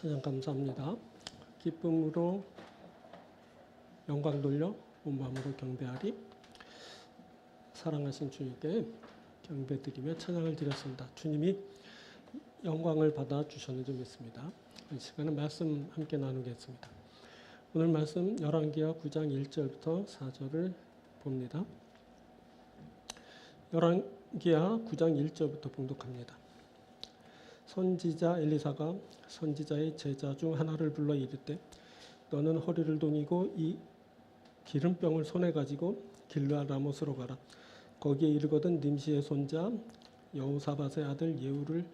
찬양 감사합니다. 기쁨으로 영광 돌려 온 마음으로 경배하리. 사랑하신 주님께 경배드리며 찬양을 드렸습니다. 주님이 영광을 받아 주셨는지 믿습니다. 이 시간은 말씀 함께 나누겠습니다. 오늘 말씀 열왕기하 9장 1절부터 4절을 봅니다. 열왕기하 9장 1절부터 봉독합니다. 선지자 엘리사가 선지자의 제자 중 하나를 불러 이르되 너는 허리를 동이고 이 기름병을 손에 가지고 길르앗 라못으로 가라. 거기에 이르거든 nim시의 손자 여호사밧의 아들 예후를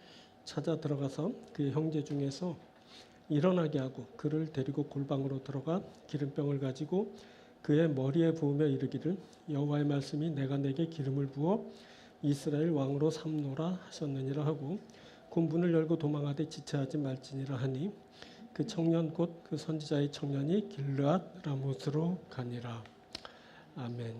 찾아 들어가서 그의 형제 중에서 일어나게 하고 그를 데리고 골방으로 들어가 기름병을 가지고 그의 머리에 부으며 이르기를 여호와의 말씀이 내가 내게 기름을 부어 이스라엘 왕으로 삼노라 하셨느니라 하고 군문을 열고 도망하되 지체하지 말지니라 하니 그 청년 곧 그 선지자의 청년이 길르앗 라못으로 가니라. 아멘.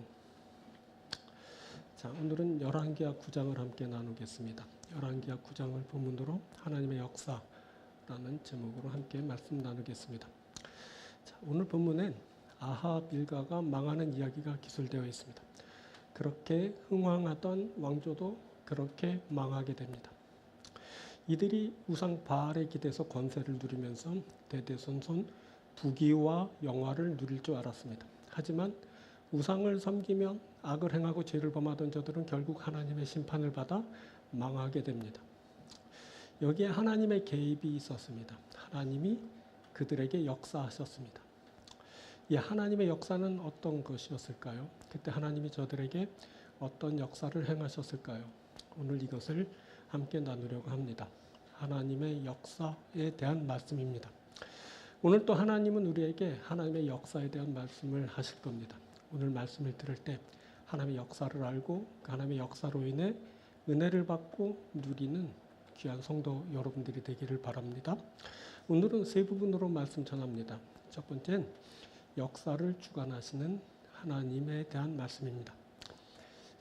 자, 오늘은 열왕기하 9장을 함께 나누겠습니다. 열왕기하 9장을 본문으로 하나님의 역사라는 제목으로 함께 말씀 나누겠습니다. 자, 오늘 본문엔 아합 일가가 망하는 이야기가 기술되어 있습니다. 그렇게 흥왕하던 왕조도 그렇게 망하게 됩니다. 이들이 우상 바알에 기대서 권세를 누리면서 대대손손 부귀와 영화를 누릴 줄 알았습니다. 하지만 우상을 섬기며 악을 행하고 죄를 범하던 저들은 결국 하나님의 심판을 받아 망하게 됩니다. 여기에 하나님의 개입이 있었습니다. 하나님이 그들에게 역사하셨습니다. 이 하나님의 역사는 어떤 것이었을까요? 그때 하나님이 저들에게 어떤 역사를 행하셨을까요? 오늘 이것을 함께 나누려고 합니다. 하나님의 역사에 대한 말씀입니다. 오늘 또 하나님은 우리에게 하나님의 역사에 대한 말씀을 하실 겁니다. 오늘 말씀을 들을 때 하나님의 역사를 알고 그 하나님의 역사로 인해 은혜를 받고 누리는 귀한 성도 여러분들이 되기를 바랍니다. 오늘은 세 부분으로 말씀 전합니다. 첫 번째는 역사를 주관하시는 하나님에 대한 말씀입니다.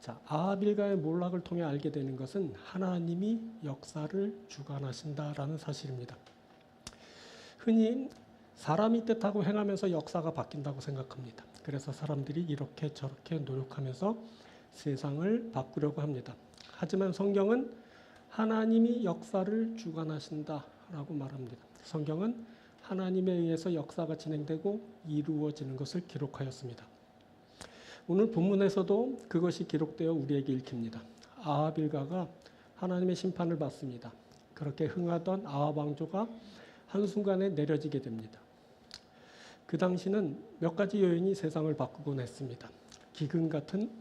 자, 아합 일가의 몰락을 통해 알게 되는 것은 하나님이 역사를 주관하신다라는 사실입니다. 흔히 사람이 뜻하고 행하면서 역사가 바뀐다고 생각합니다. 그래서 사람들이 이렇게 저렇게 노력하면서 세상을 바꾸려고 합니다. 하지만 성경은 하나님이 역사를 주관하신다라고 말합니다. 성경은 하나님에 의해서 역사가 진행되고 이루어지는 것을 기록하였습니다. 오늘 본문에서도 그것이 기록되어 우리에게 읽힙니다. 아합 일가가 하나님의 심판을 받습니다. 그렇게 흥하던 아합 왕조가 한순간에 내려지게 됩니다. 그 당시는 몇 가지 요인이 세상을 바꾸곤 했습니다. 기근 같은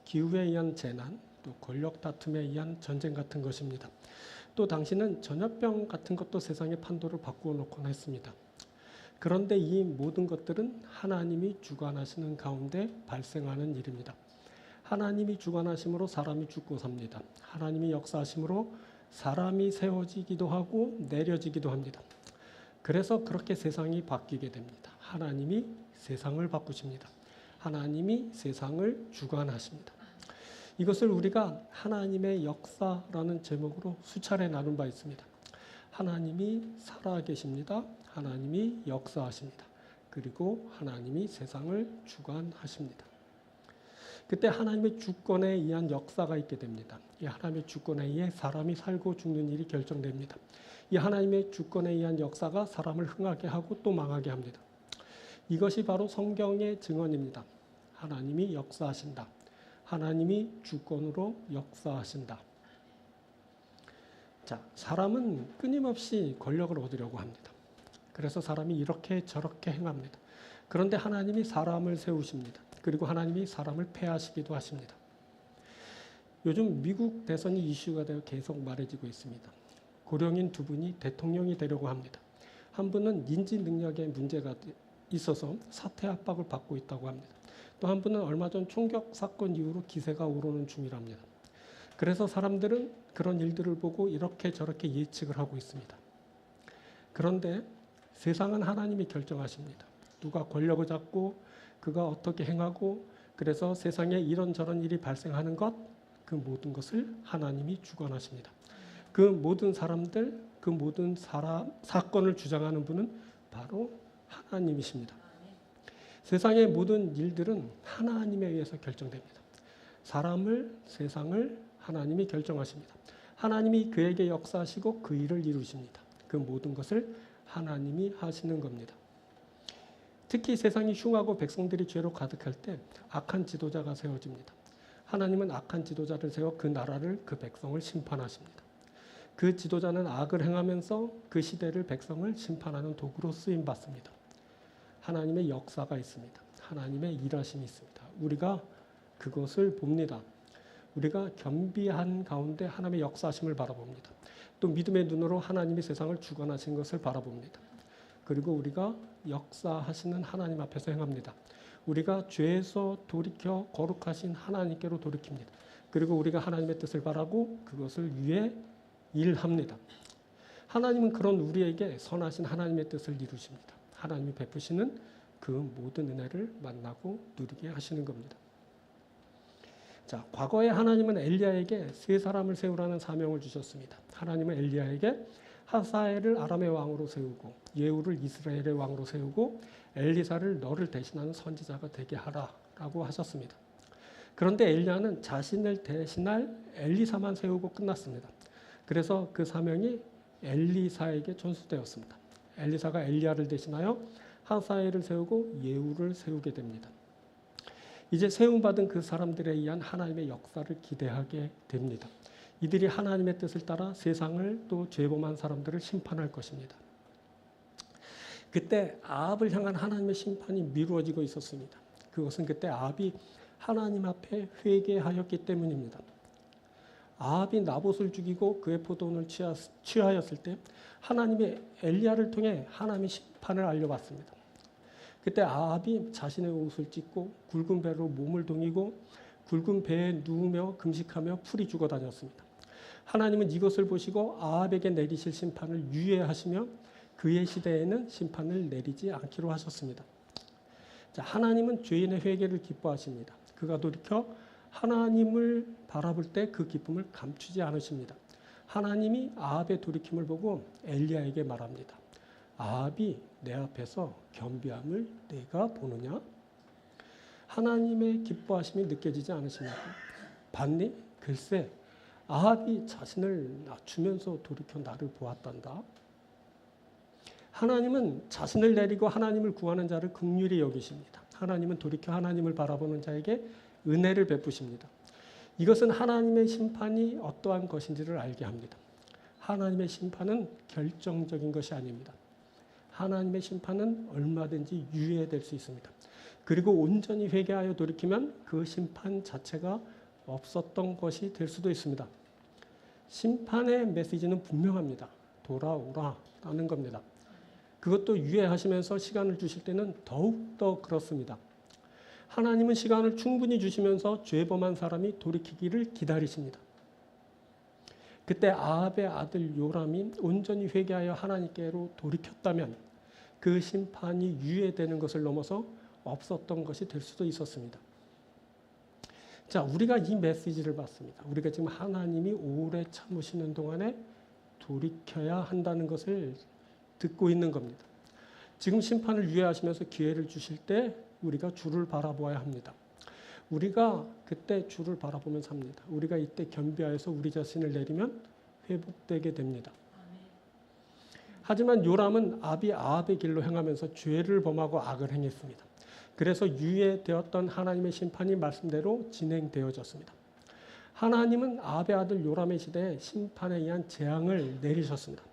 기후에 의한 재난, 또 권력 다툼에 의한 전쟁 같은 것입니다. 또 당시는 전염병 같은 것도 세상의 판도를 바꾸어 놓곤 했습니다. 그런데 이 모든 것들은 하나님이 주관하시는 가운데 발생하는 일입니다. 하나님이 주관하심으로 사람이 죽고 삽니다. 하나님이 역사하심으로 사람이 세워지기도 하고 내려지기도 합니다. 그래서 그렇게 세상이 바뀌게 됩니다. 하나님이 세상을 바꾸십니다. 하나님이 세상을 주관하십니다. 이것을 우리가 하나님의 역사라는 제목으로 수차례 나눈 바 있습니다. 하나님이 살아계십니다. 하나님이 역사하십니다. 그리고 하나님이 세상을 주관하십니다. 그때 하나님의 주권에 의한 역사가 있게 됩니다. 이 하나님의 주권에 의해 사람이 살고 죽는 일이 결정됩니다. 이 하나님의 주권에 의한 역사가 사람을 흥하게 하고 또 망하게 합니다. 이것이 바로 성경의 증언입니다. 하나님이 역사하신다. 하나님이 주권으로 역사하신다. 자, 사람은 끊임없이 권력을 얻으려고 합니다. 그래서 사람이 이렇게 저렇게 행합니다. 그런데 하나님이 사람을 세우십니다. 그리고 하나님이 사람을 패하시기도 하십니다. 요즘 미국 대선이 이슈가 되어 계속 말해지고 있습니다. 고령인 두 분이 대통령이 되려고 합니다. 한 분은 인지 능력에 문제가 있어서 사퇴 압박을 받고 있다고 합니다. 또 한 분은 얼마 전 총격 사건 이후로 기세가 오르는 중이랍니다. 그래서 사람들은 그런 일들을 보고 이렇게 저렇게 예측을 하고 있습니다. 그런데 세상은 하나님이 결정하십니다. 누가 권력을 잡고 그가 어떻게 행하고 그래서 세상에 이런저런 일이 발생하는 것, 그 모든 것을 하나님이 주관하십니다. 그 모든 사람들, 그 모든 사건을 주장하는 분은 바로 하나님이십니다. 세상의 모든 일들은 하나님에 의해서 결정됩니다. 사람을, 세상을 하나님이 결정하십니다. 하나님이 그에게 역사하시고 그 일을 이루십니다. 그 모든 것을 하나님이 하시는 겁니다. 특히 세상이 흉하고 백성들이 죄로 가득할 때 악한 지도자가 세워집니다. 하나님은 악한 지도자를 세워 그 나라를, 그 백성을 심판하십니다. 그 지도자는 악을 행하면서 그 시대를, 백성을 심판하는 도구로 쓰임받습니다. 하나님의 역사가 있습니다. 하나님의 일하심이 있습니다. 우리가 그것을 봅니다. 우리가 겸비한 가운데 하나님의 역사하심을 바라봅니다. 또 믿음의 눈으로 하나님이 세상을 주관하신 것을 바라봅니다. 그리고 우리가 역사하시는 하나님 앞에서 행합니다. 우리가 죄에서 돌이켜 거룩하신 하나님께로 돌이킵니다. 그리고 우리가 하나님의 뜻을 바라고 그것을 위해 일합니다. 하나님은 그런 우리에게 선하신 하나님의 뜻을 이루십니다. 하나님이 베푸시는 그 모든 은혜를 만나고 누리게 하시는 겁니다. 자, 과거에 하나님은 엘리야에게 세 사람을 세우라는 사명을 주셨습니다. 하나님은 엘리야에게 하사엘을 아람의 왕으로 세우고 예후를 이스라엘의 왕으로 세우고 엘리사를 너를 대신하는 선지자가 되게 하라라고 하셨습니다. 그런데 엘리야는 자신을 대신할 엘리사만 세우고 끝났습니다. 그래서 그 사명이 엘리사에게 전수되었습니다. 엘리사가 엘리야를 대신하여 하사엘을 세우고 예후를 세우게 됩니다. 이제 세움받은 그 사람들에 의한 하나님의 역사를 기대하게 됩니다. 이들이 하나님의 뜻을 따라 세상을 또 죄범한 사람들을 심판할 것입니다. 그때 아합을 향한 하나님의 심판이 미루어지고 있었습니다. 그것은 그때 아합이 하나님 앞에 회개하였기 때문입니다. 아합이 나봇을 죽이고 그의 포도원을 취하였을 때 하나님이 엘리야를 통해 하나님의 심판을 알려받습니다. 그때 아합이 자신의 옷을 찢고 굵은 배로 몸을 동이고 굵은 배에 누우며 금식하며 풀이 죽어 다녔습니다. 하나님은 이것을 보시고 아합에게 내리실 심판을 유예하시며 그의 시대에는 심판을 내리지 않기로 하셨습니다. 자, 하나님은 죄인의 회개를 기뻐하십니다. 그가 돌이켜 하나님을 바라볼 때 그 기쁨을 감추지 않으십니다. 하나님이 아합의 돌이킴을 보고 엘리야에게 말합니다. 아합이 내 앞에서 겸비함을 내가 보느냐? 하나님의 기뻐하심이 느껴지지 않으십니까? 봤니? 글쎄, 아합이 자신을 낮추면서 돌이켜 나를 보았단다. 하나님은 자신을 내리고 하나님을 구하는 자를 긍휼히 여기십니다. 하나님은 돌이켜 하나님을 바라보는 자에게 은혜를 베푸십니다. 이것은 하나님의 심판이 어떠한 것인지를 알게 합니다. 하나님의 심판은 결정적인 것이 아닙니다. 하나님의 심판은 얼마든지 유예될 수 있습니다. 그리고 온전히 회개하여 돌이키면 그 심판 자체가 없었던 것이 될 수도 있습니다. 심판의 메시지는 분명합니다. 돌아오라라는 겁니다. 그것도 유예하시면서 시간을 주실 때는 더욱더 그렇습니다. 하나님은 시간을 충분히 주시면서 죄범한 사람이 돌이키기를 기다리십니다. 그때 아합의 아들 요람이 온전히 회개하여 하나님께로 돌이켰다면 그 심판이 유예되는 것을 넘어서 없었던 것이 될 수도 있었습니다. 자, 우리가 이 메시지를 받습니다. 우리가 지금 하나님이 오래 참으시는 동안에 돌이켜야 한다는 것을 듣고 있는 겁니다. 지금 심판을 유예하시면서 기회를 주실 때 우리가 주를 바라보아야 합니다. 우리가 그때 주를 바라보면서 합니다. 우리가 이때 겸비하여서 우리 자신을 내리면 회복되게 됩니다. 하지만 요람은 아합의 길로 행하면서 죄를 범하고 악을 행했습니다. 그래서 유예되었던 하나님의 심판이 말씀대로 진행되어졌습니다. 하나님은 아합의 아들 요람의 시대에 심판에 의한 재앙을 내리셨습니다.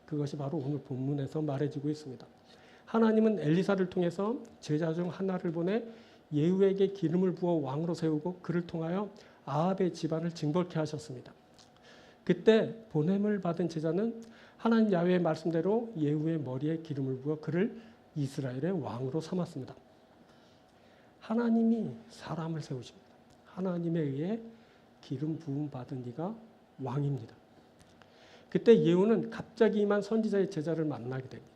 그것이 바로 오늘 본문에서 말해지고 있습니다. 하나님은 엘리사를 통해서 제자 중 하나를 보내 예후에게 기름을 부어 왕으로 세우고 그를 통하여 아합의 집안을 징벌케 하셨습니다. 그때 보냄을 받은 제자는 하나님 야훼의 말씀대로 예후의 머리에 기름을 부어 그를 이스라엘의 왕으로 삼았습니다. 하나님이 사람을 세우십니다. 하나님에 의해 기름 부음 받은 이가 왕입니다. 그때 예후는 갑자기 임한 선지자의 제자를 만나게 됩니다.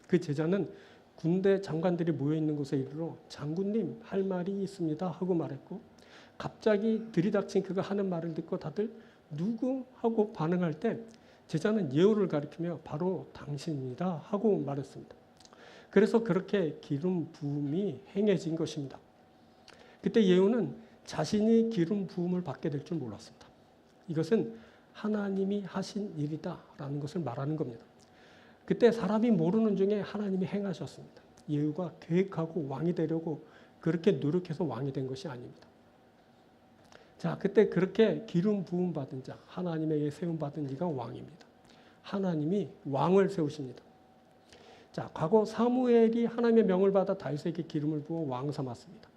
그 제자는 군대 장관들이 모여있는 곳에 이르러 장군님 할 말이 있습니다 하고 말했고 갑자기 들이닥친 그가 하는 말을 듣고 다들 누구? 하고 반응할 때 제자는 예후를 가리키며 바로 당신이다 하고 말했습니다. 그래서 그렇게 기름 부음이 행해진 것입니다. 그때 예후는 자신이 기름 부음을 받게 될 줄 몰랐습니다. 이것은 하나님이 하신 일이다라는 것을 말하는 겁니다. 그때 사람이 모르는 중에 하나님이 행하셨습니다. 예후가 계획하고 왕이 되려고 그렇게 노력해서 왕이 된 것이 아닙니다. 자, 그때 그렇게 기름 부음 받은 자, 하나님에게 세움 받은 이가 왕입니다. 하나님이 왕을 세우십니다. 자, 과거 사무엘이 하나님의 명을 받아 다윗에게 기름을 부어 왕 삼았습니다.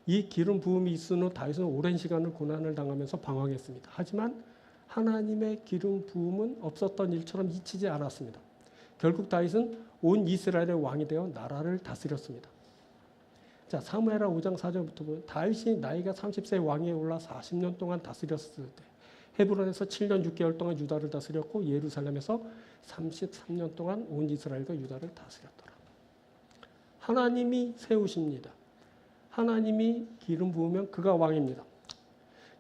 이 기름 부음이 있은 후 다윗은 오랜 시간을 고난을 당하면서 방황했습니다. 하지만 하나님의 기름 부음은 없었던 일처럼 잊히지 않았습니다. 결국 다윗은 온 이스라엘의 왕이 되어 나라를 다스렸습니다. 자, 사무엘하 5장 4절부터 보면 다윗이 나이가 30세의 왕위에 올라 40년 동안 다스렸을 때 헤브론에서 7년 6개월 동안 유다를 다스렸고 예루살렘에서 33년 동안 온 이스라엘과 유다를 다스렸더라. 하나님이 세우십니다. 하나님이 기름 부으면 그가 왕입니다.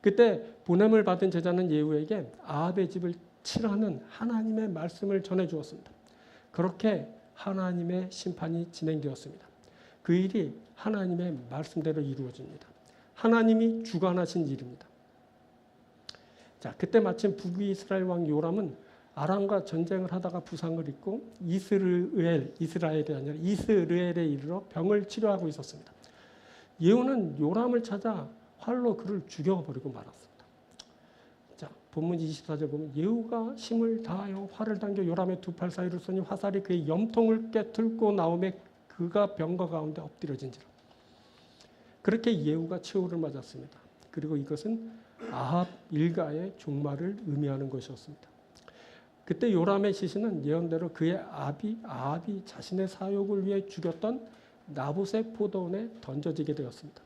그때 보냄을 받은 제자는 예후에게 아합의 집을 치라는 하나님의 말씀을 전해 주었습니다. 그렇게 하나님의 심판이 진행되었습니다. 그 일이 하나님의 말씀대로 이루어집니다. 하나님이 주관하신 일입니다. 자, 그때 마침 북이스라엘 왕 요람은 아람과 전쟁을 하다가 부상을 입고 이스라엘이 아니라 이스르엘에 이르러 병을 치료하고 있었습니다. 예후는 요람을 찾아 활로 그를 죽여버리고 말았습니다. 자, 본문 24절 보면 예후가 힘을 다하여 활을 당겨 요람의 두 팔 사이로 쏘니 화살이 그의 염통을 꿰뚫고 나오매 그가 병거 가운데 엎드려진지라. 그렇게 예후가 최후를 맞았습니다. 그리고 이것은 아합 일가의 종말을 의미하는 것이었습니다. 그때 요람의 시신은 예언대로 그의 아합이 자신의 사욕을 위해 죽였던 나봇의 포도원에 던져지게 되었습니다.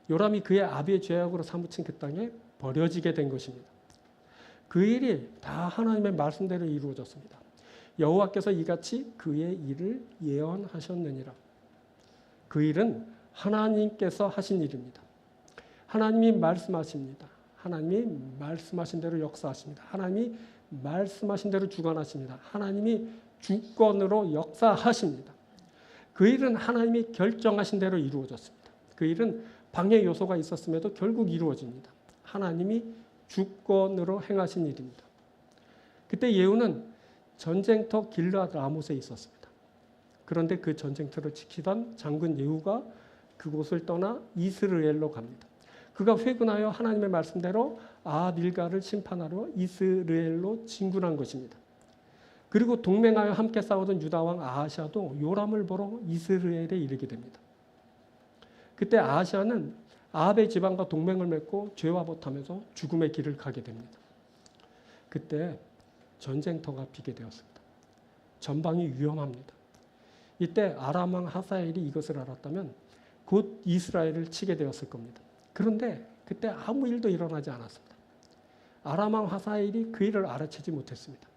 요람이 그의 아비의 죄악으로 사무친 그 땅에 버려지게 된 것입니다. 그 일이 다 하나님의 말씀대로 이루어졌습니다. 여호와께서 이같이 그의 일을 예언하셨느니라. 그 일은 하나님께서 하신 일입니다. 하나님이 말씀하십니다. 하나님이 말씀하신 대로 역사하십니다. 하나님이 말씀하신 대로 주관하십니다. 하나님이 주권으로 역사하십니다. 그 일은 하나님이 결정하신 대로 이루어졌습니다. 그 일은 방해 요소가 있었음에도 결국 이루어집니다. 하나님이 주권으로 행하신 일입니다. 그때 예후는 전쟁터 길르앗 라못에 있었습니다. 그런데 그 전쟁터를 지키던 장군 예후가 그곳을 떠나 이스라엘로 갑니다. 그가 회군하여 하나님의 말씀대로 아합 일가를 심판하러 이스라엘로 진군한 것입니다. 그리고 동맹하여 함께 싸우던 유다왕 아하시아도 요람을 보러 이스라엘에 이르게 됩니다. 그때 아하시아는 아합의 지방과 동맹을 맺고 죄와 못하면서 죽음의 길을 가게 됩니다. 그때 전쟁터가 비게 되었습니다. 전방이 위험합니다. 이때 아람 왕 하사엘이 이것을 알았다면 곧 이스라엘을 치게 되었을 겁니다. 그런데 그때 아무 일도 일어나지 않았습니다. 아람 왕 하사엘이 그 일을 알아채지 못했습니다.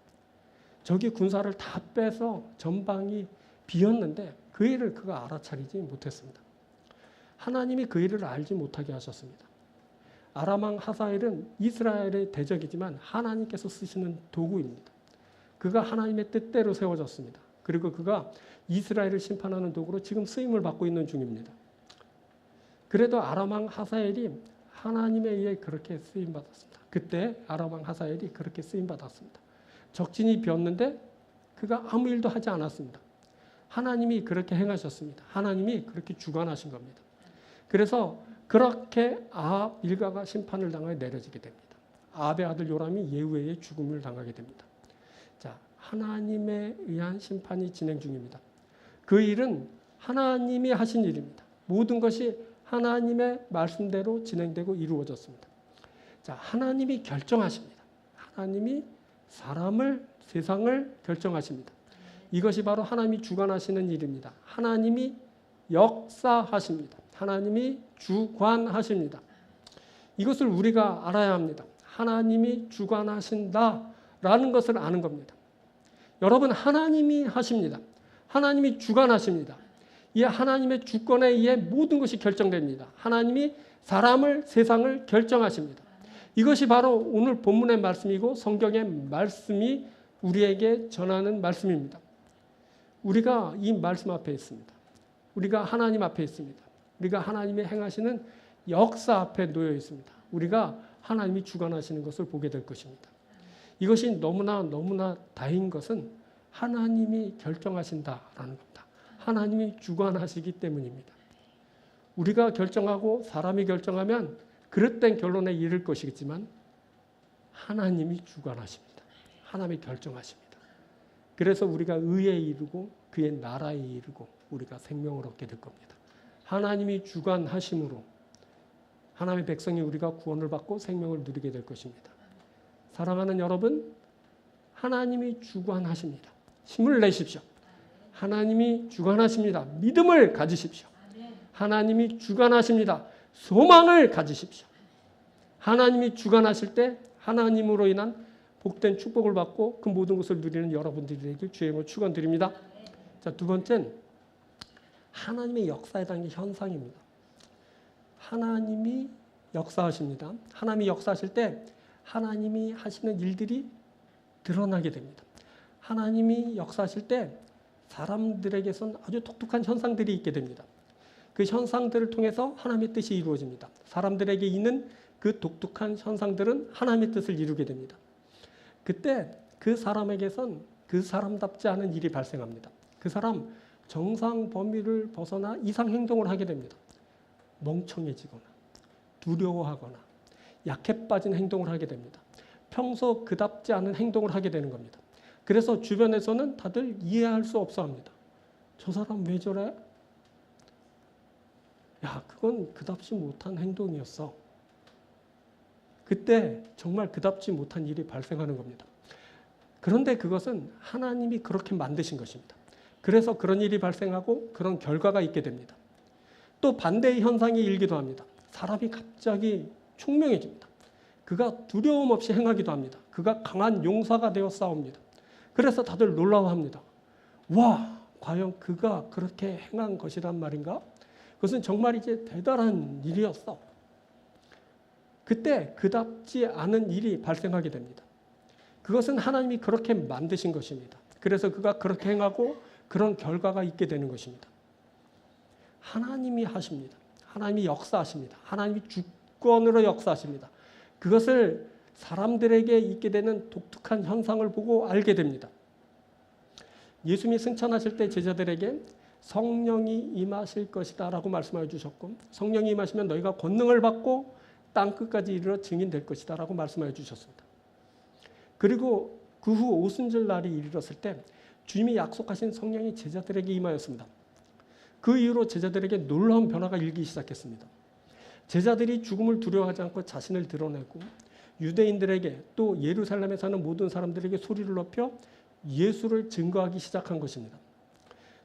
적이 군사를 다 빼서 전방이 비었는데 그 일을 그가 알아차리지 못했습니다. 하나님이 그 일을 알지 못하게 하셨습니다. 아람 왕 하사엘은 이스라엘의 대적이지만 하나님께서 쓰시는 도구입니다. 그가 하나님의 뜻대로 세워졌습니다. 그리고 그가 이스라엘을 심판하는 도구로 지금 쓰임을 받고 있는 중입니다. 그래도 아람 왕 하사엘이 하나님에 의해 그렇게 쓰임 받았습니다. 그때 아람 왕 하사엘이 그렇게 쓰임 받았습니다. 적진이 비었는데 그가 아무 일도 하지 않았습니다. 하나님이 그렇게 행하셨습니다. 하나님이 그렇게 주관하신 겁니다. 그래서 그렇게 아합 일가가 심판을 당하여 내려지게 됩니다. 아합의 아들 요람이 예후에 의해 죽음을 당하게 됩니다. 자, 하나님에 의한 심판이 진행 중입니다. 그 일은 하나님이 하신 일입니다. 모든 것이 하나님의 말씀대로 진행되고 이루어졌습니다. 자, 하나님이 결정하십니다. 하나님이 사람을, 세상을 결정하십니다. 이것이 바로 하나님이 주관하시는 일입니다. 하나님이 역사하십니다. 하나님이 주관하십니다. 이것을 우리가 알아야 합니다. 하나님이 주관하신다라는 것을 아는 겁니다. 여러분, 하나님이 하십니다. 하나님이 주관하십니다. 이 하나님의 주권에 의해 모든 것이 결정됩니다. 하나님이 사람을, 세상을 결정하십니다. 이것이 바로 오늘 본문의 말씀이고 성경의 말씀이 우리에게 전하는 말씀입니다. 우리가 이 말씀 앞에 있습니다. 우리가 하나님 앞에 있습니다. 우리가 하나님이 행하시는 역사 앞에 놓여 있습니다. 우리가 하나님이 주관하시는 것을 보게 될 것입니다. 이것이 너무나 다행인 것은 하나님이 결정하신다라는 겁니다. 하나님이 주관하시기 때문입니다. 우리가 결정하고 사람이 결정하면 그릇된 결론에 이를 것이겠지만 하나님이 주관하십니다. 하나님이 결정하십니다. 그래서 우리가 의에 이르고 그의 나라에 이르고 우리가 생명을 얻게 될 겁니다. 하나님이 주관하심으로 하나님의 백성이 우리가 구원을 받고 생명을 누리게 될 것입니다. 사랑하는 여러분, 하나님이 주관하십니다. 힘을 내십시오. 하나님이 주관하십니다. 믿음을 가지십시오. 하나님이 주관하십니다. 소망을 가지십시오. 하나님이 주관하실 때 하나님으로 인한 복된 축복을 받고 그 모든 것을 누리는 여러분들이 되길 주의 이름으로 축원드립니다. 자, 두 번째는 하나님의 역사에 담긴 현상입니다. 하나님이 역사하십니다. 하나님이 역사하실 때 하나님이 하시는 일들이 드러나게 됩니다. 하나님이 역사하실 때 사람들에게선 아주 독특한 현상들이 있게 됩니다. 그 현상들을 통해서 하나님의 뜻이 이루어집니다. 사람들에게 있는 그 독특한 현상들은 하나님의 뜻을 이루게 됩니다. 그때 그 사람에게선 그 사람답지 않은 일이 발생합니다. 그 사람 정상 범위를 벗어나 이상 행동을 하게 됩니다. 멍청해지거나 두려워하거나 약해 빠진 행동을 하게 됩니다. 평소 그답지 않은 행동을 하게 되는 겁니다. 그래서 주변에서는 다들 이해할 수 없어 합니다. 저 사람 왜 저래? 야, 그건 그답지 못한 행동이었어. 그때 정말 그답지 못한 일이 발생하는 겁니다. 그런데 그것은 하나님이 그렇게 만드신 것입니다. 그래서 그런 일이 발생하고 그런 결과가 있게 됩니다. 또 반대의 현상이 일기도 합니다. 사람이 갑자기 총명해집니다. 그가 두려움 없이 행하기도 합니다. 그가 강한 용사가 되어 싸웁니다. 그래서 다들 놀라워합니다. 와, 과연 그가 그렇게 행한 것이란 말인가? 그것은 정말 이제 대단한 일이었어. 그때 그답지 않은 일이 발생하게 됩니다. 그것은 하나님이 그렇게 만드신 것입니다. 그래서 그가 그렇게 행하고 그런 결과가 있게 되는 것입니다. 하나님이 하십니다. 하나님이 역사하십니다. 하나님이 주권으로 역사하십니다. 그것을 사람들에게 있게 되는 독특한 현상을 보고 알게 됩니다. 예수님이 승천하실 때 제자들에게 성령이 임하실 것이다 라고 말씀해 주셨고, 성령이 임하시면 너희가 권능을 받고 땅 끝까지 이르러 증인될 것이다 라고 말씀해 주셨습니다. 그리고 그 후 오순절 날이 이르렀을 때 주님이 약속하신 성령이 제자들에게 임하였습니다. 그 이후로 제자들에게 놀라운 변화가 일기 시작했습니다. 제자들이 죽음을 두려워하지 않고 자신을 드러내고 유대인들에게 또 예루살렘에 사는 모든 사람들에게 소리를 높여 예수를 증거하기 시작한 것입니다.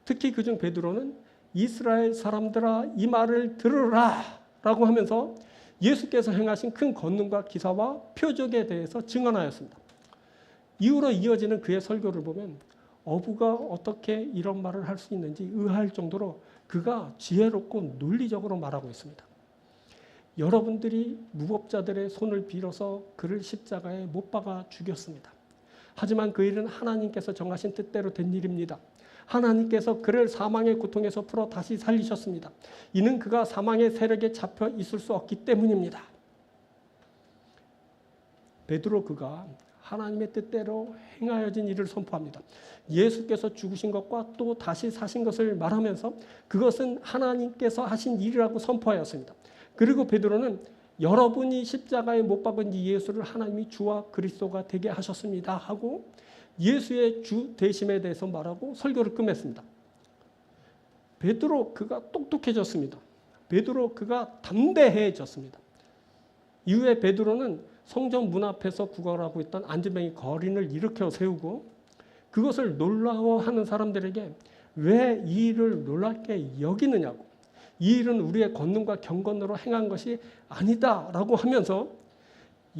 특히 그중 베드로는 이스라엘 사람들아 이 말을 들으라 라고 하면서 예수께서 행하신 큰 권능과 기사와 표적에 대해서 증언하였습니다. 이후로 이어지는 그의 설교를 보면 어부가 어떻게 이런 말을 할 수 있는지 의아할 정도로 그가 지혜롭고 논리적으로 말하고 있습니다. 여러분들이 무법자들의 손을 빌어서 그를 십자가에 못 박아 죽였습니다. 하지만 그 일은 하나님께서 정하신 뜻대로 된 일입니다. 하나님께서 그를 사망의 고통에서 풀어 다시 살리셨습니다. 이는 그가 사망의 세력에 잡혀 있을 수 없기 때문입니다. 베드로 그가 하나님의 뜻대로 행하여진 일을 선포합니다. 예수께서 죽으신 것과 또 다시 사신 것을 말하면서 그것은 하나님께서 하신 일이라고 선포하였습니다. 그리고 베드로는 여러분이 십자가에 못 박은 이 예수를 하나님이 주와 그리스도가 되게 하셨습니다 하고 예수의 주 되심에 대해서 말하고 설교를 끝냈습니다. 베드로 그가 똑똑해졌습니다. 베드로 그가 담대해졌습니다. 이후에 베드로는 성전 문 앞에서 구걸하고 있던 안진뱅이 거린을 일으켜 세우고 그것을 놀라워하는 사람들에게 왜 이 일을 놀랍게 여기느냐고, 이 일은 우리의 권능과 경건으로 행한 것이 아니다라고 하면서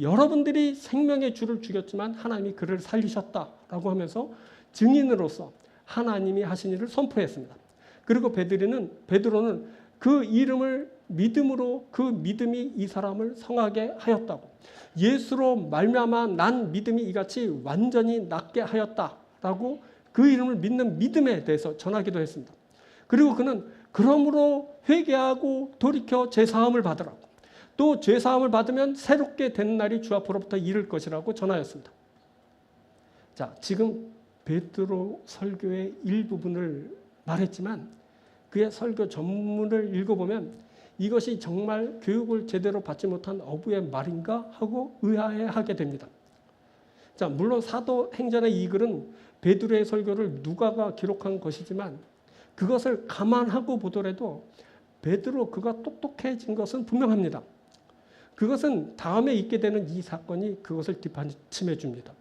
여러분들이 생명의 주를 죽였지만 하나님이 그를 살리셨다라고 하면서 증인으로서 하나님이 하신 일을 선포했습니다. 그리고 베드로는 그 이름을 믿음으로 그 믿음이 이 사람을 성하게 하였다고, 예수로 말미암아 난 믿음이 이같이 완전히 낫게 하였다라고 그 이름을 믿는 믿음에 대해서 전하기도 했습니다. 그리고 그는 그러므로 회개하고 돌이켜 죄사함을 받으라고, 또 죄사함을 받으면 새롭게 되는 날이 주 앞으로부터 이를 것이라고 전하였습니다. 자, 지금 베드로 설교의 일부분을 말했지만 그의 설교 전문을 읽어보면 이것이 정말 교육을 제대로 받지 못한 어부의 말인가 하고 의아해하게 됩니다. 자, 물론 사도행전의 이 글은 베드로의 설교를 누가가 기록한 것이지만 그것을 감안하고 보더라도 베드로 그가 똑똑해진 것은 분명합니다. 그것은 다음에 있게 되는 이 사건이 그것을 뒷받침해 줍니다.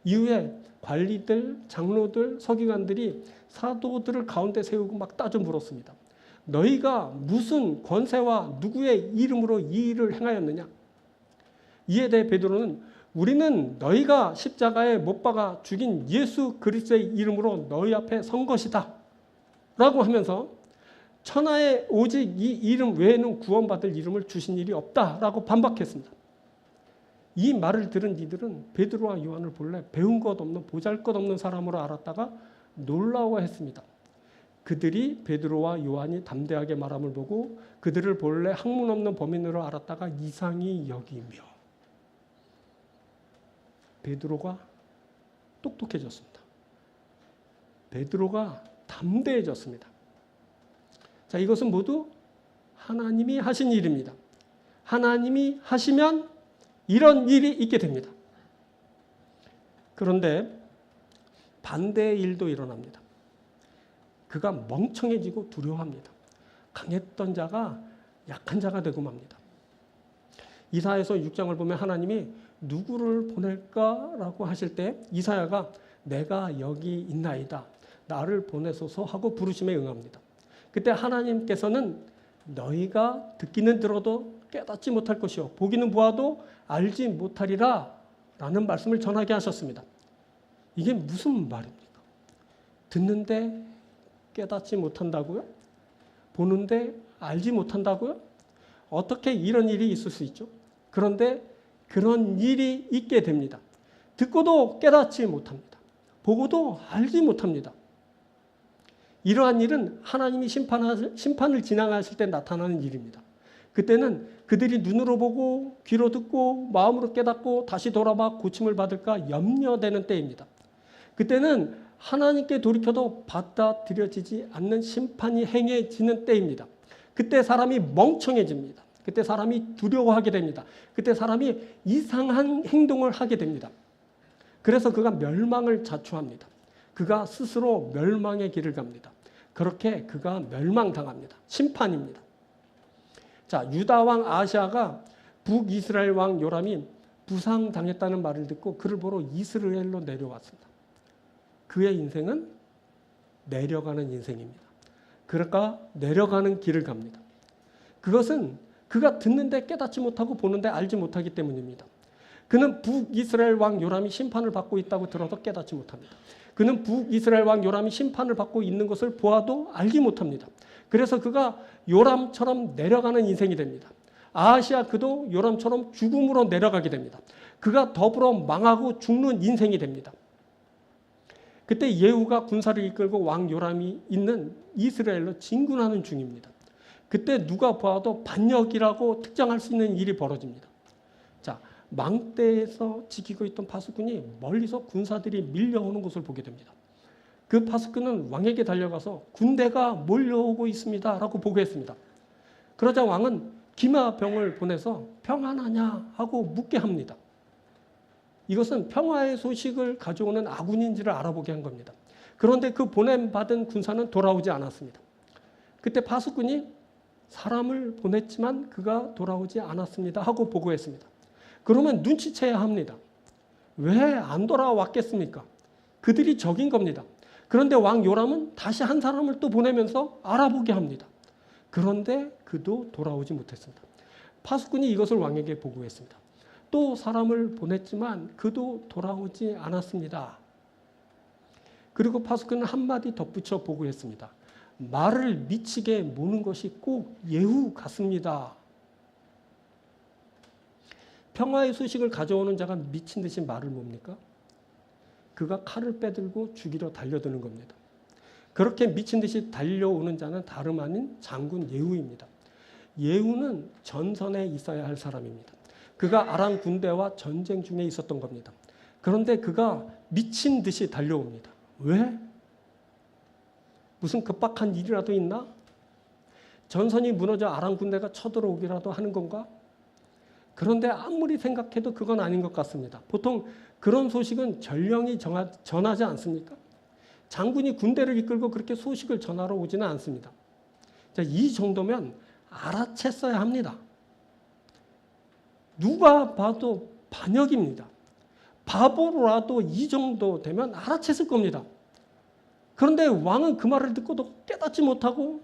이후에 관리들, 장로들, 서기관들이 사도들을 가운데 세우고 막 따져 물었습니다. 너희가 무슨 권세와 누구의 이름으로 이 일을 행하였느냐? 이에 대해 베드로는 우리는 너희가 십자가에 못 박아 죽인 예수 그리스도의 이름으로 너희 앞에 선 것이다 라고 하면서 천하에 오직 이 이름 외에는 구원받을 이름을 주신 일이 없다라고 반박했습니다. 이 말을 들은 이들은 베드로와 요한을 본래 배운 것 없는 보잘것없는 사람으로 알았다가 놀라워했습니다. 그들이 베드로와 요한이 담대하게 말함을 보고 그들을 본래 학문 없는 범인으로 알았다가 이상히 여기며 베드로가 똑똑해졌습니다. 베드로가 담대해졌습니다. 자, 이것은 모두 하나님이 하신 일입니다. 하나님이 하시면 이런 일이 있게 됩니다. 그런데 반대의 일도 일어납니다. 그가 멍청해지고 두려워합니다. 강했던 자가 약한 자가 되고 맙니다. 이사야서 6장을 보면 하나님이 누구를 보낼까라고 하실 때 이사야가 내가 여기 있나이다. 나를 보내소서 하고 부르심에 응합니다. 그때 하나님께서는 너희가 듣기는 들어도 깨닫지 못할 것이요 보기는 보아도 알지 못하리라 라는 말씀을 전하게 하셨습니다. 이게 무슨 말입니까? 듣는데 깨닫지 못한다고요? 보는데 알지 못한다고요? 어떻게 이런 일이 있을 수 있죠? 그런데 그런 일이 있게 됩니다. 듣고도 깨닫지 못합니다. 보고도 알지 못합니다. 이러한 일은 하나님이 심판을 진행하실 때 나타나는 일입니다. 그때는 그들이 눈으로 보고 귀로 듣고 마음으로 깨닫고 다시 돌아봐 고침을 받을까 염려되는 때입니다. 그때는 하나님께 돌이켜도 받아들여지지 않는 심판이 행해지는 때입니다. 그때 사람이 멍청해집니다. 그때 사람이 두려워하게 됩니다. 그때 사람이 이상한 행동을 하게 됩니다. 그래서 그가 멸망을 자초합니다. 그가 스스로 멸망의 길을 갑니다. 그렇게 그가 멸망당합니다. 심판입니다. 자, 유다 왕 아시아가 북이스라엘 왕 요람이 부상당했다는 말을 듣고 그를 보러 이스라엘로 내려왔습니다. 그의 인생은 내려가는 인생입니다. 그러니까 내려가는 길을 갑니다. 그것은 그가 듣는데 깨닫지 못하고 보는데 알지 못하기 때문입니다. 그는 북이스라엘 왕 요람이 심판을 받고 있다고 들어도 깨닫지 못합니다. 그는 북이스라엘 왕 요람이 심판을 받고 있는 것을 보아도 알지 못합니다. 그래서 그가 요람처럼 내려가는 인생이 됩니다. 아하시아 그도 요람처럼 죽음으로 내려가게 됩니다. 그가 더불어 망하고 죽는 인생이 됩니다. 그때 예후가 군사를 이끌고 왕 요람이 있는 이스라엘로 진군하는 중입니다. 그때 누가 보아도 반역이라고 특정할 수 있는 일이 벌어집니다. 자, 망대에서 지키고 있던 파수꾼이 멀리서 군사들이 밀려오는 것을 보게 됩니다. 그 파수꾼은 왕에게 달려가서 군대가 몰려오고 있습니다 라고 보고했습니다. 그러자 왕은 기마병을 보내서 평안하냐 하고 묻게 합니다. 이것은 평화의 소식을 가져오는 아군인지를 알아보게 한 겁니다. 그런데 그 보냄받은 군사는 돌아오지 않았습니다. 그때 파수꾼이 사람을 보냈지만 그가 돌아오지 않았습니다 하고 보고했습니다. 그러면 눈치채야 합니다. 왜 안 돌아왔겠습니까? 그들이 적인 겁니다. 그런데 왕 요람은 다시 한 사람을 또 보내면서 알아보게 합니다. 그런데 그도 돌아오지 못했습니다. 파수꾼이 이것을 왕에게 보고했습니다. 또 사람을 보냈지만 그도 돌아오지 않았습니다. 그리고 파수꾼은 한마디 덧붙여 보고했습니다. 말을 미치게 모는 것이 꼭 예후 같습니다. 평화의 소식을 가져오는 자가 미친 듯이 말을 뭡니까? 그가 칼을 빼들고 죽이러 달려드는 겁니다. 그렇게 미친 듯이 달려오는 자는 다름 아닌 장군 예후입니다. 예후는 전선에 있어야 할 사람입니다. 그가 아람 군대와 전쟁 중에 있었던 겁니다. 그런데 그가 미친 듯이 달려옵니다. 왜? 무슨 급박한 일이라도 있나? 전선이 무너져 아람 군대가 쳐들어오기라도 하는 건가? 그런데 아무리 생각해도 그건 아닌 것 같습니다. 보통 그런 소식은 전령이 전하지 않습니까? 장군이 군대를 이끌고 그렇게 소식을 전하러 오지는 않습니다. 자, 이 정도면 알아챘어야 합니다. 누가 봐도 반역입니다. 바보라도 이 정도 되면 알아챘을 겁니다. 그런데 왕은 그 말을 듣고도 깨닫지 못하고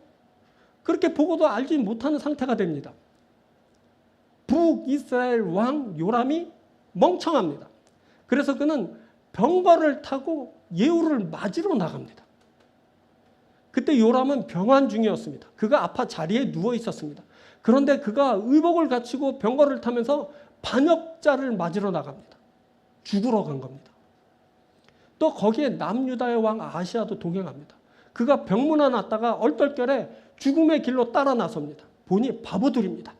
그렇게 보고도 알지 못하는 상태가 됩니다. 북이스라엘 왕 요람이 멍청합니다. 그래서 그는 병거를 타고 예후를 맞으러 나갑니다. 그때 요람은 병환 중이었습니다. 그가 아파 자리에 누워 있었습니다. 그런데 그가 의복을 갖추고 병거를 타면서 반역자를 맞으러 나갑니다. 죽으러 간 겁니다. 또 거기에 남유다의 왕 아시아도 동행합니다. 그가 병문안 왔다가 얼떨결에 죽음의 길로 따라 나섭니다. 보니 바보들입니다.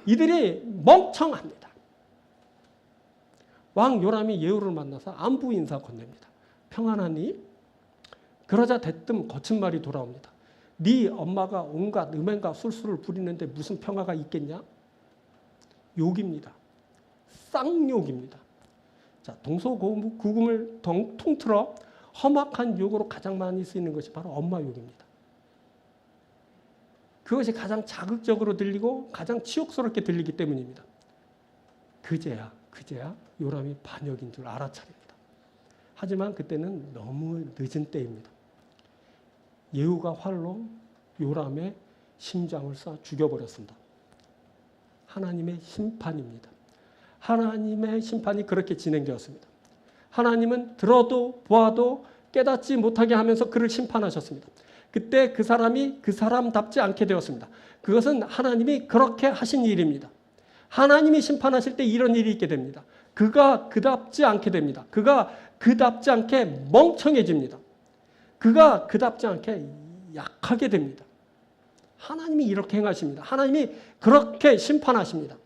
이들이 멍청합니다. 왕 요람이 예후를 만나서 안부 인사 건넵니다. 평안하니? 그러자 대뜸 거친 말이 돌아옵니다. 네 엄마가 온갖 음행과 술수를 부리는데 무슨 평화가 있겠냐? 욕입니다. 쌍욕입니다. 자, 동서고금을 통틀어 험악한 욕으로 가장 많이 쓰이는 것이 바로 엄마 욕입니다. 그것이 가장 자극적으로 들리고 가장 치욕스럽게 들리기 때문입니다. 그제야 요람이 반역인 줄 알아차립니다. 하지만 그때는 너무 늦은 때입니다. 예후가 활로 요람의 심장을 쏴 죽여버렸습니다. 하나님의 심판입니다. 하나님의 심판이 그렇게 진행되었습니다. 하나님은 들어도 보아도 깨닫지 못하게 하면서 그를 심판하셨습니다. 그때 그 사람이 그 사람답지 않게 되었습니다. 그것은 하나님이 그렇게 하신 일입니다. 하나님이 심판하실 때 이런 일이 있게 됩니다. 그가 그답지 않게 됩니다. 그가 그답지 않게 멍청해집니다. 그가 그답지 않게 약하게 됩니다. 하나님이 이렇게 행하십니다. 하나님이 그렇게 심판하십니다.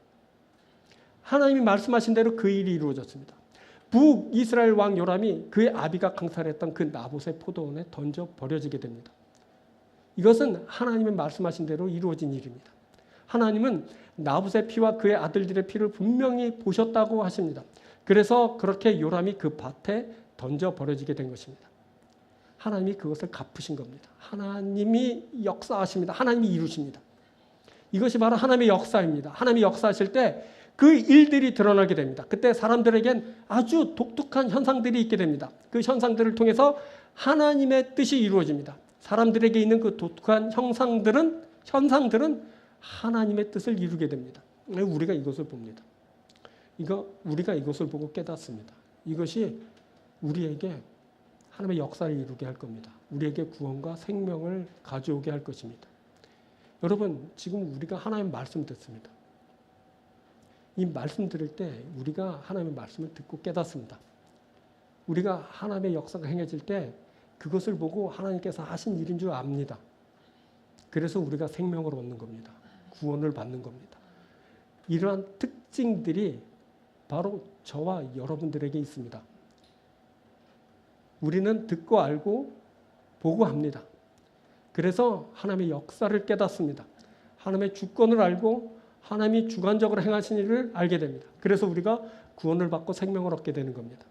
하나님이 말씀하신 대로 그 일이 이루어졌습니다. 북이스라엘 왕 요람이 그의 아비가 강탈했던 그 나봇의 포도원에 던져 버려지게 됩니다. 이것은 하나님의 말씀하신 대로 이루어진 일입니다. 하나님은 나봇의 피와 그의 아들들의 피를 분명히 보셨다고 하십니다. 그래서 그렇게 요람이 그 밭에 던져 버려지게 된 것입니다. 하나님이 그것을 갚으신 겁니다. 하나님이 역사하십니다. 하나님이 이루십니다. 이것이 바로 하나님의 역사입니다. 하나님이 역사하실 때 그 일들이 드러나게 됩니다. 그때 사람들에겐 아주 독특한 현상들이 있게 됩니다. 그 현상들을 통해서 하나님의 뜻이 이루어집니다. 사람들에게 있는 그 독특한 현상들은 하나님의 뜻을 이루게 됩니다. 우리가 이것을 봅니다. 우리가 이것을 보고 깨닫습니다. 이것이 우리에게 하나님의 역사를 이루게 할 겁니다. 우리에게 구원과 생명을 가져오게 할 것입니다. 여러분, 지금 우리가 하나님의 말씀 듣습니다. 이 말씀 들을 때 우리가 하나님의 말씀을 듣고 깨닫습니다. 우리가 하나님의 역사가 행해질 때 그것을 보고 하나님께서 하신 일인 줄 압니다. 그래서 우리가 생명을 얻는 겁니다. 구원을 받는 겁니다. 이러한 특징들이 바로 저와 여러분들에게 있습니다. 우리는 듣고 알고 보고 합니다. 그래서 하나님의 역사를 깨닫습니다. 하나님의 주권을 알고 하나님이 주관적으로 행하신 일을 알게 됩니다. 그래서 우리가 구원을 받고 생명을 얻게 되는 겁니다.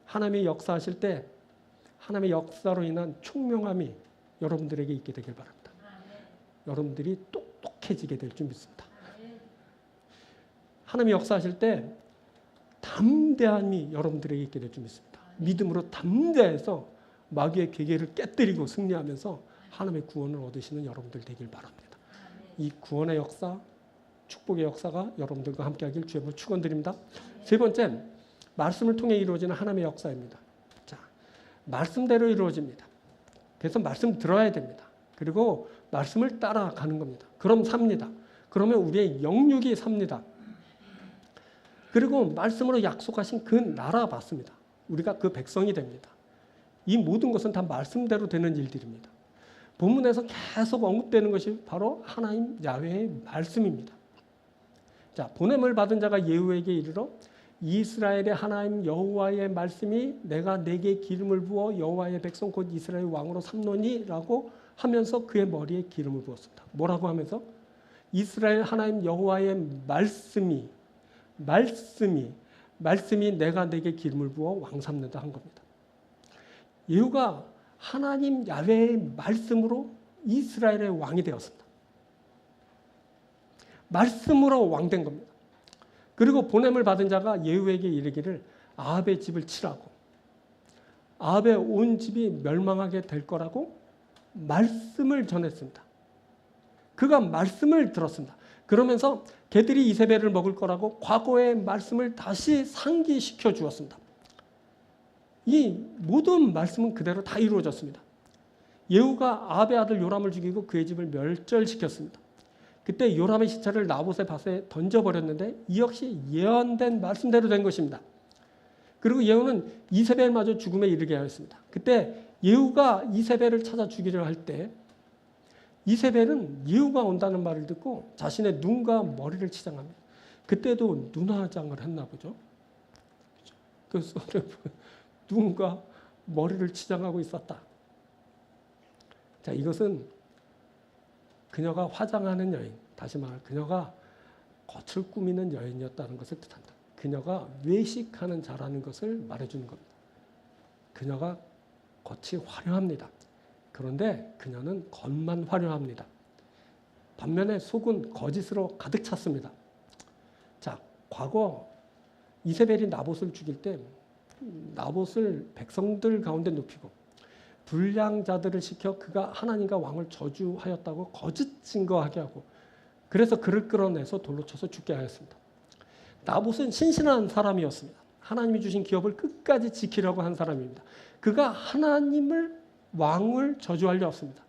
하나님이 역사하실 때 하나님의 역사로 인한 총명함이 여러분들에게 있게 되길 바랍니다. 여러분들이 똑똑해지게 될 줄 믿습니다. 하나님이 역사하실 때 담대함이 여러분들에게 있게 될 줄 믿습니다. 믿음으로 담대해서 마귀의 괴계를 깨뜨리고 승리하면서 하나님의 구원을 얻으시는 여러분들 되길 바랍니다. 이 구원의 역사, 축복의 역사가 여러분들과 함께하길 주의 이름으로 축원드립니다. 세 번째, 말씀을 통해 이루어지는 하나님의 역사입니다. 자, 말씀대로 이루어집니다. 그래서 말씀 들어야 됩니다. 그리고 말씀을 따라가는 겁니다. 그럼 삽니다. 그러면 우리의 영육이 삽니다. 그리고 말씀으로 약속하신 그 나라 받습니다. 우리가 그 백성이 됩니다. 이 모든 것은 다 말씀대로 되는 일들입니다. 본문에서 계속 언급되는 것이 바로 하나님 야훼의 말씀입니다. 자, 보냄을 받은 자가 예후에게 이르러 이스라엘의 하나님 여호와의 말씀이 내가 내게 기름을 부어 여호와의 백성 곧 이스라엘 왕으로 삼노니라고 하면서 그의 머리에 기름을 부었습니다. 뭐라고 하면서? 이스라엘 하나님 여호와의 말씀이 내가 내게 기름을 부어 왕 삼는다 한 겁니다. 예후가 하나님 야훼의 말씀으로 이스라엘의 왕이 되었습니다. 말씀으로 왕된 겁니다. 그리고 보냄을 받은 자가 예후에게 이르기를 아합의 집을 치라고, 아합의 온 집이 멸망하게 될 거라고 말씀을 전했습니다. 그가 말씀을 들었습니다. 그러면서 개들이 이세벨을 먹을 거라고 과거의 말씀을 다시 상기시켜 주었습니다. 이 모든 말씀은 그대로 다 이루어졌습니다. 예후가 아합의 아들 요람을 죽이고 그의 집을 멸절시켰습니다. 그때 요람의 시체를 나봇의 밭에 던져버렸는데 이 역시 예언된 말씀대로 된 것입니다. 그리고 예후는 이세벨마저 죽음에 이르게 하였습니다. 그때 예후가 이세벨을 찾아 죽이려 할 때 이세벨은 예후가 온다는 말을 듣고 자신의 눈과 머리를 치장합니다. 그때도 눈화장을 했나 보죠. 그래서 눈과 머리를 치장하고 있었다. 자, 이것은 그녀가 화장하는 여인, 다시 말해 그녀가 겉을 꾸미는 여인이었다는 것을 뜻한다. 그녀가 외식하는 자라는 것을 말해주는 겁니다. 그녀가 겉이 화려합니다. 그런데 그녀는 겉만 화려합니다. 반면에 속은 거짓으로 가득 찼습니다. 자, 과거 이세벨이 나봇을 죽일 때 나봇을 백성들 가운데 눕히고 불량자들을 시켜 그가 하나님과 왕을 저주하였다고 거짓 증거하게 하고 그래서 그를 끌어내서 돌로 쳐서 죽게 하였습니다. 나봇은 신실한 사람이었습니다. 하나님이 주신 기업을 끝까지 지키려고 한 사람입니다. 그가 하나님을 왕을 저주하려 했습니다.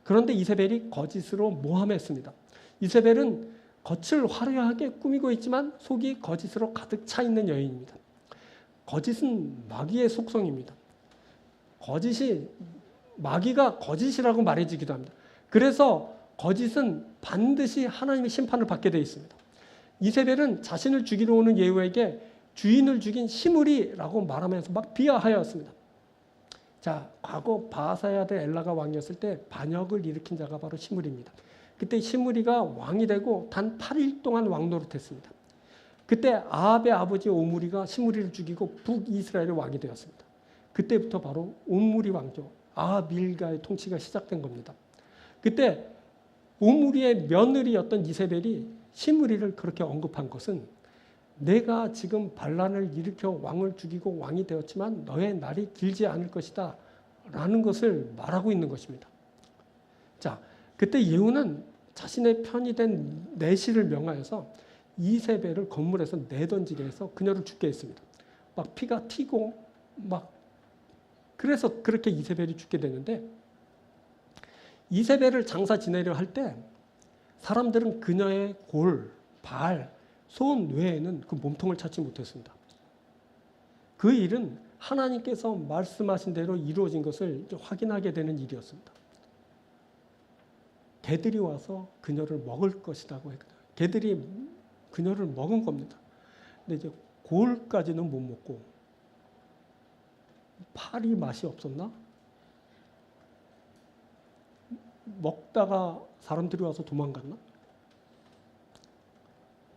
그런데 이세벨이 거짓으로 모함했습니다. 이세벨은 겉을 화려하게 꾸미고 있지만 속이 거짓으로 가득 차 있는 여인입니다. 거짓은 마귀의 속성입니다. 마귀가 거짓이라고 말해지기도 합니다. 그래서 거짓은 반드시 하나님의 심판을 받게 되어 있습니다. 이세벨은 자신을 죽이러 오는 예후에게 주인을 죽인 시므리라고 말하면서 막 비하하였습니다. 자, 과거 바하사의 아들 엘라가 왕이었을 때 반역을 일으킨 자가 바로 시므리입니다. 그때 시므리가 왕이 되고 단 8일 동안 왕 노릇했습니다. 그때 아합의 아버지 오므리가 시므리를 죽이고 북이스라엘의 왕이 되었습니다. 그때부터 바로 오므리 왕조 아합일가의 통치가 시작된 겁니다. 그때 오므리의 며느리였던 이세벨이 시므리를 그렇게 언급한 것은 내가 지금 반란을 일으켜 왕을 죽이고 왕이 되었지만 너의 날이 길지 않을 것이다 라는 것을 말하고 있는 것입니다. 자, 그때 예후는 자신의 편이 된 내시를 명하여서 이세벨을 건물에서 내던지게 해서 그녀를 죽게 했습니다. 막 피가 튀고 막 그래서 그렇게 이세벨이 죽게 되는데 이세벨을 장사 지내려 할 때 사람들은 그녀의 골, 발, 손 외에는 그 몸통을 찾지 못했습니다. 그 일은 하나님께서 말씀하신 대로 이루어진 것을 확인하게 되는 일이었습니다. 개들이 와서 그녀를 먹을 것이라고 했거든요. 개들이 그녀를 먹은 겁니다. 근데 이제 골까지는 못 먹고 팔이 맛이 없었나? 먹다가 사람들이 와서 도망갔나?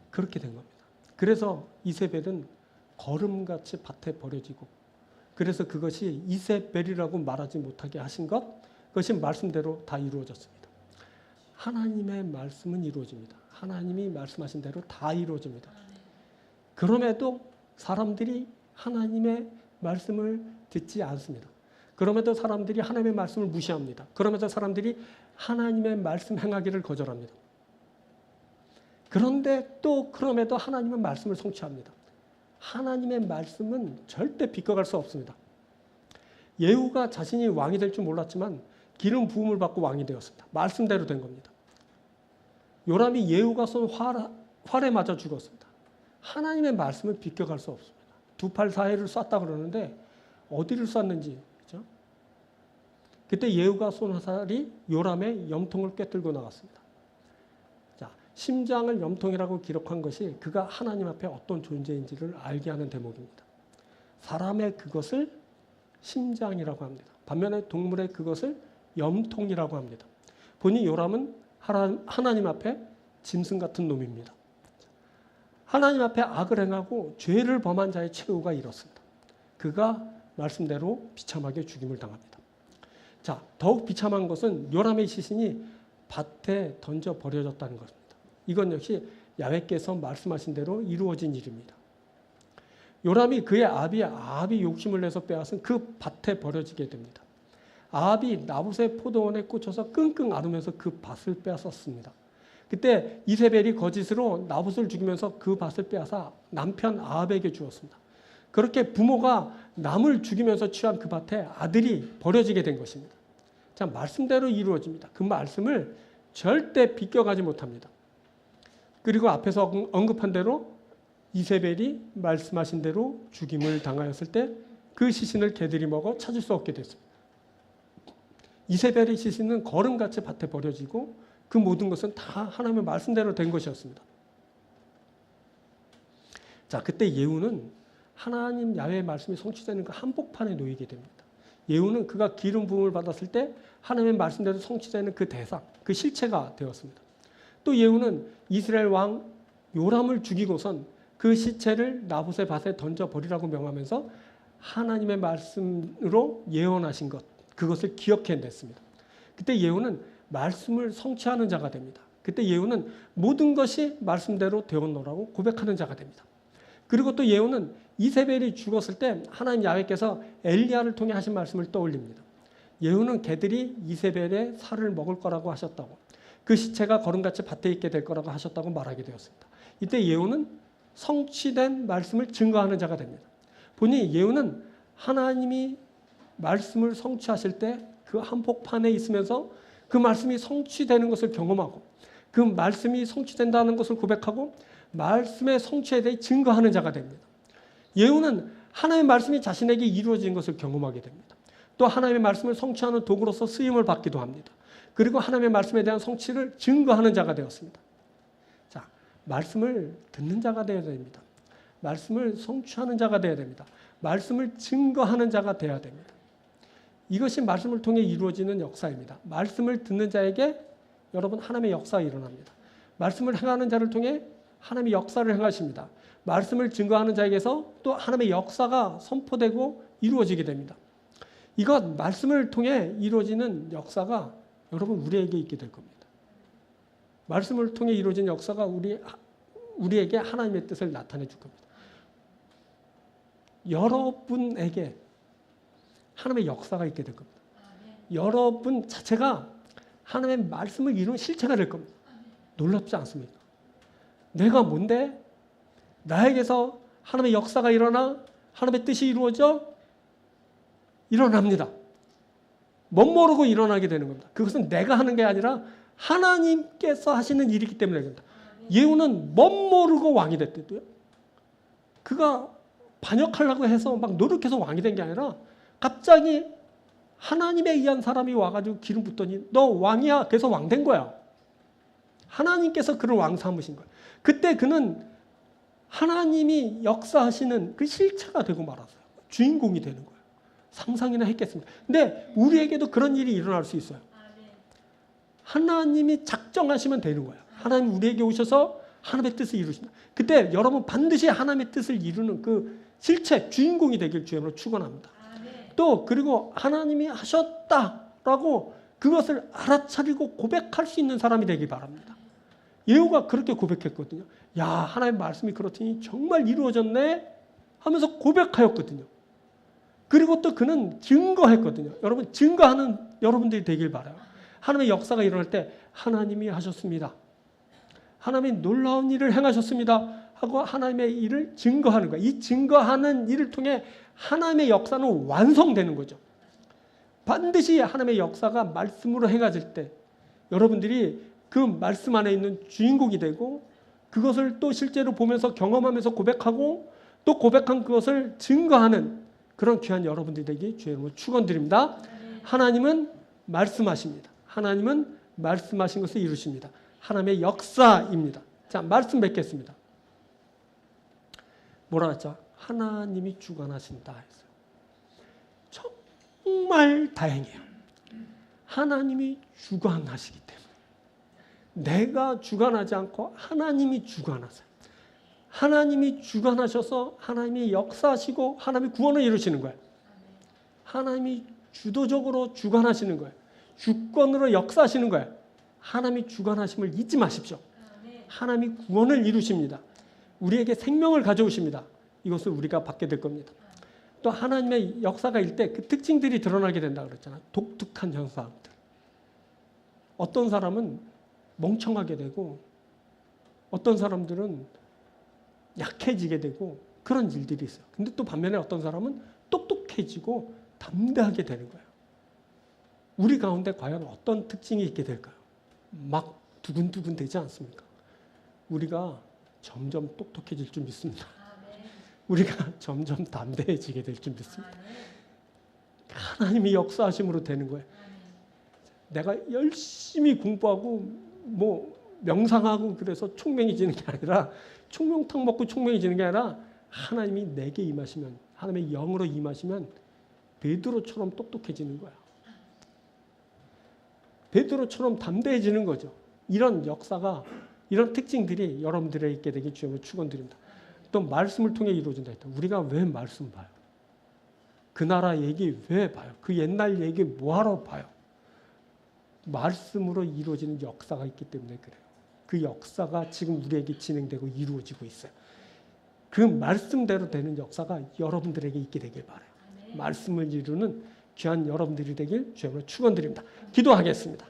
그렇게 된 겁니다. 그래서 이세벨은 거름같이 밭에 버려지고 그래서 그것이 이세벨이라고 말하지 못하게 하신 것 그것이 말씀대로 다 이루어졌습니다. 하나님의 말씀은 이루어집니다. 하나님이 말씀하신 대로 다 이루어집니다. 그럼에도 사람들이 하나님의 말씀을 듣지 않습니다. 그럼에도 사람들이 하나님의 말씀을 무시합니다. 그럼에도 사람들이 하나님의 말씀 행하기를 거절합니다. 그런데 또 그럼에도 하나님의 말씀을 성취합니다. 하나님의 말씀은 절대 비껴갈 수 없습니다. 예후가 자신이 왕이 될 줄 몰랐지만 기름 부음을 받고 왕이 되었습니다. 말씀대로 된 겁니다. 요람이 예후가 쏜 활에 맞아 죽었습니다. 하나님의 말씀을 비껴갈 수 없습니다. 두 팔 사이를 쐈다 그러는데 어디를 쐈는지, 그렇죠? 그때 예후가 쏜 화살이 요람의 염통을 꿰뚫고 나갔습니다. 자, 심장을 염통이라고 기록한 것이 그가 하나님 앞에 어떤 존재인지를 알게 하는 대목입니다. 사람의 그것을 심장이라고 합니다. 반면에 동물의 그것을 염통이라고 합니다. 보니 요람은 하나님 앞에 짐승 같은 놈입니다. 하나님 앞에 악을 행하고 죄를 범한 자의 최후가 이렇습니다. 그가 말씀대로 비참하게 죽임을 당합니다. 자, 더욱 비참한 것은 요람의 시신이 밭에 던져 버려졌다는 것입니다. 이건 역시 야훼께서 말씀하신 대로 이루어진 일입니다. 요람이 그의 아합이 욕심을 내서 빼앗은 그 밭에 버려지게 됩니다. 아합이 나봇의 포도원에 꽂혀서 끙끙 앓으면서 그 밭을 빼앗았습니다. 그때 이세벨이 거짓으로 나봇을 죽이면서 그 밭을 빼앗아 남편 아합에게 주었습니다. 그렇게 부모가 남을 죽이면서 취한 그 밭에 아들이 버려지게 된 것입니다. 자, 말씀대로 이루어집니다. 그 말씀을 절대 비껴가지 못합니다. 그리고 앞에서 언급한 대로 이세벨이 말씀하신 대로 죽임을 당하였을 때 그 시신을 개들이 먹어 찾을 수 없게 됐습니다. 이세벨의 시신은 거름같이 밭에 버려지고 그 모든 것은 다 하나님의 말씀대로 된 것이었습니다. 자, 그때 예후는 하나님 야훼의 말씀이 성취되는 그 한복판에 놓이게 됩니다. 예후는 그가 기름 부음을 받았을 때 하나님의 말씀대로 성취되는 그 대상, 그 실체가 되었습니다. 또 예후는 이스라엘 왕 요람을 죽이고선 그 시체를 나봇의 밭에 던져버리라고 명하면서 하나님의 말씀으로 예언하신 것, 그것을 기억해냈습니다. 그때 예후는 말씀을 성취하는 자가 됩니다. 그때 예후는 모든 것이 말씀대로 되었노라고 고백하는 자가 됩니다. 그리고 또 예후는 이세벨이 죽었을 때 하나님 야훼께서 엘리야를 통해 하신 말씀을 떠올립니다. 예후는 개들이 이세벨의 살을 먹을 거라고 하셨다고, 그 시체가 거름같이 밭에 있게 될 거라고 하셨다고 말하게 되었습니다. 이때 예후는 성취된 말씀을 증거하는 자가 됩니다. 보니 예후는 하나님이 말씀을 성취하실 때 그 한복판에 있으면서 그 말씀이 성취되는 것을 경험하고 그 말씀이 성취된다는 것을 고백하고 말씀의 성취에 대해 증거하는 자가 됩니다. 예후는 하나님의 말씀이 자신에게 이루어진 것을 경험하게 됩니다. 또 하나님의 말씀을 성취하는 도구로서 쓰임을 받기도 합니다. 그리고 하나님의 말씀에 대한 성취를 증거하는 자가 되었습니다. 자, 말씀을 듣는 자가 되어야 됩니다. 말씀을 성취하는 자가 되어야 됩니다. 말씀을 증거하는 자가 되어야 됩니다. 이것이 말씀을 통해 이루어지는 역사입니다. 말씀을 듣는 자에게 여러분 하나님의 역사가 일어납니다. 말씀을 행하는 자를 통해 하나님의 역사를 행하십니다. 말씀을 증거하는 자에게서 또 하나님의 역사가 선포되고 이루어지게 됩니다. 이것 말씀을 통해 이루어지는 역사가 여러분 우리에게 있게 될 겁니다. 말씀을 통해 이루어진 역사가 우리에게 하나님의 뜻을 나타내 줄 겁니다. 여러분에게 하나님의 역사가 있게 될 겁니다. 여러분 자체가 하나님의 말씀을 이루는 실체가 될 겁니다. 놀랍지 않습니까? 내가 뭔데? 나에게서 하나님의 역사가 일어나 하나님의 뜻이 이루어져 일어납니다. 멋모르고 일어나게 되는 겁니다. 그것은 내가 하는 게 아니라 하나님께서 하시는 일이기 때문에 그렇습니다. 예후는 멋모르고 왕이 됐대요. 그가 반역하려고 해서 막 노력해서 왕이 된 게 아니라 갑자기 하나님에 의한 사람이 와가지고 기름 붓더니 너 왕이야. 그래서 왕 된 거야. 하나님께서 그를 왕 삼으신 거야. 그때 그는 하나님이 역사하시는 그 실체가 되고 말았어요. 주인공이 되는 거예요. 상상이나 했겠습니다. 근데 우리에게도 그런 일이 일어날 수 있어요. 하나님이 작정하시면 되는 거예요. 하나님 우리에게 오셔서 하나님의 뜻을 이루신다. 그때 여러분 반드시 하나님의 뜻을 이루는 그 실체, 주인공이 되길 주님으로 축원합니다. 또 그리고 하나님이 하셨다라고 그것을 알아차리고 고백할 수 있는 사람이 되길 바랍니다. 예후가 그렇게 고백했거든요. 야, 하나님의 말씀이 그렇더니 정말 이루어졌네 하면서 고백하였거든요. 그리고 또 그는 증거했거든요. 여러분 증거하는 여러분들이 되길 바라요. 하나님의 역사가 일어날 때 하나님이 하셨습니다. 하나님이 놀라운 일을 행하셨습니다 하고 하나님의 일을 증거하는 거예요. 이 증거하는 일을 통해 하나님의 역사는 완성되는 거죠. 반드시 하나님의 역사가 말씀으로 행해질 때 여러분들이 그 말씀 안에 있는 주인공이 되고 그것을 또 실제로 보면서 경험하면서 고백하고 또 고백한 그것을 증거하는 그런 귀한 여러분들이 되기 주의 이름으로 축원드립니다. 하나님은 말씀하십니다. 하나님은 말씀하신 것을 이루십니다. 하나님의 역사입니다. 자, 말씀 맺겠습니다. 뭐라 했죠? 하나님이 주관하신다 했어요. 정말 다행이에요. 하나님이 주관하시기 때문에. 내가 주관하지 않고 하나님이 주관하세요. 하나님이 주관하셔서 하나님이 역사하시고 하나님이 구원을 이루시는 거예요. 하나님이 주도적으로 주관하시는 거예요. 주권으로 역사하시는 거예요. 하나님이 주관하심을 잊지 마십시오. 하나님이 구원을 이루십니다. 우리에게 생명을 가져오십니다. 이것을 우리가 받게 될 겁니다. 또 하나님의 역사가 일 때 그 특징들이 드러나게 된다고 그랬잖아요. 독특한 현상들. 어떤 사람은 멍청하게 되고 어떤 사람들은 약해지게 되고 그런 일들이 있어요. 근데 또 반면에 어떤 사람은 똑똑해지고 담대하게 되는 거예요. 우리 가운데 과연 어떤 특징이 있게 될까요? 막 두근두근 되지 않습니까? 우리가 점점 똑똑해질 줄 믿습니다. 우리가 점점 담대해지게 될 줄 믿습니다. 하나님이 역사하심으로 되는 거예요. 내가 열심히 공부하고 명상하고 그래서 총명해지는 게 아니라 총명탕 먹고 총명해지는 게 아니라 하나님이 내게 임하시면 하나님의 영으로 임하시면 베드로처럼 똑똑해지는 거야. 베드로처럼 담대해지는 거죠. 이런 역사가 이런 특징들이 여러분들에게 있게 되길 주님으로 축원드립니다. 또 말씀을 통해 이루어진다 했다. 우리가 왜 말씀 봐요? 그 나라 얘기 왜 봐요? 그 옛날 얘기 뭐하러 봐요? 말씀으로 이루어지는 역사가 있기 때문에 그래요. 그 역사가 지금 우리에게 진행되고 이루어지고 있어요. 그 말씀대로 되는 역사가 여러분들에게 있게 되길 바라요. 말씀을 이루는 귀한 여러분들이 되길 주님으로 축원드립니다. 기도하겠습니다.